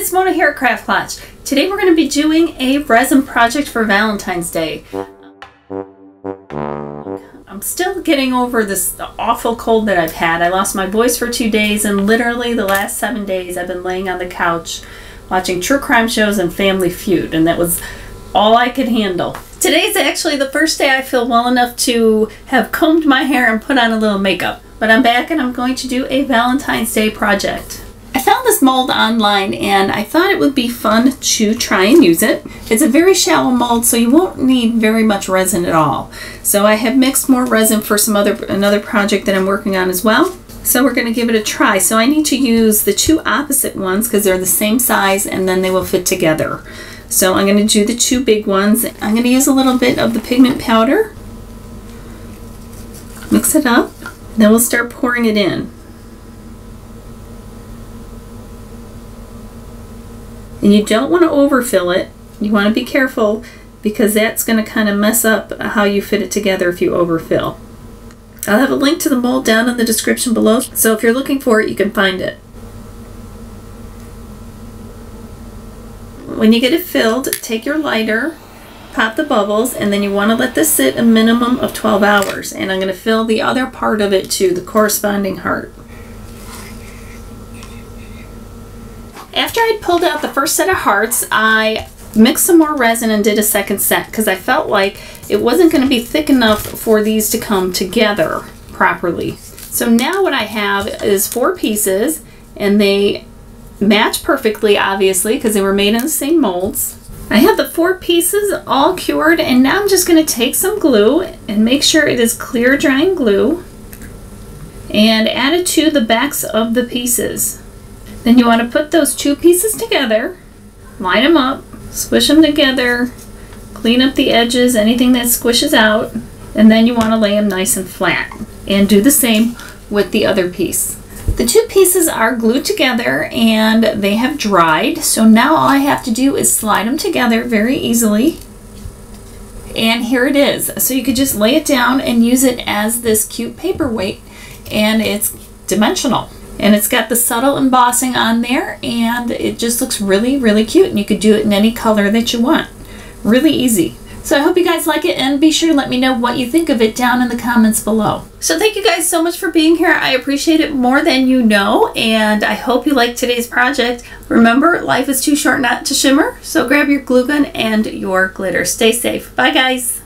it's Mona here at Klatch. Today we're going to be doing a resin project for Valentine's Day. I'm still getting over this awful cold that I've had. I lost my voice for 2 days, and literally the last 7 days I've been laying on the couch watching true crime shows and Family Feud, and that was all I could handle. Today's actually the first day I feel well enough to have combed my hair and put on a little makeup. But I'm back and I'm going to do a Valentine's Day project. I found this mold online and I thought it would be fun to try and use it. It's a very shallow mold, so you won't need very much resin at all. So I have mixed more resin for another project that I'm working on as well. So we're going to give it a try. So I need to use the two opposite ones because they're the same size and then they will fit together. So I'm going to do the two big ones. I'm going to use a little bit of the pigment powder. Mix it up. Then we'll start pouring it in. And you don't want to overfill it. You want to be careful because that's going to kind of mess up how you fit it together if you overfill. I'll have a link to the mold down in the description below, so if you're looking for it, you can find it. When you get it filled, take your lighter, pop the bubbles, and then you want to let this sit a minimum of 12 hours. And I'm going to fill the other part of it to the corresponding heart. After I'd pulled out the first set of hearts, I mixed some more resin and did a second set because I felt like it wasn't going to be thick enough for these to come together properly. So now what I have is 4 pieces, and they match perfectly, obviously, because they were made in the same molds. I have the 4 pieces all cured, and now I'm just going to take some glue and make sure it is clear drying glue and add it to the backs of the pieces. Then you want to put those 2 pieces together, line them up, squish them together, clean up the edges, anything that squishes out, and then you want to lay them nice and flat. And do the same with the other piece. The 2 pieces are glued together and they have dried, so now all I have to do is slide them together very easily. And here it is. So you could just lay it down and use it as this cute paperweight, and it's dimensional. And it's got the subtle embossing on there, and it just looks really, really cute. And you could do it in any color that you want. Really easy. So I hope you guys like it, and be sure to let me know what you think of it down in the comments below. So thank you guys so much for being here. I appreciate it more than you know, and I hope you liked today's project. Remember, life is too short not to shimmer, so grab your glue gun and your glitter. Stay safe. Bye, guys.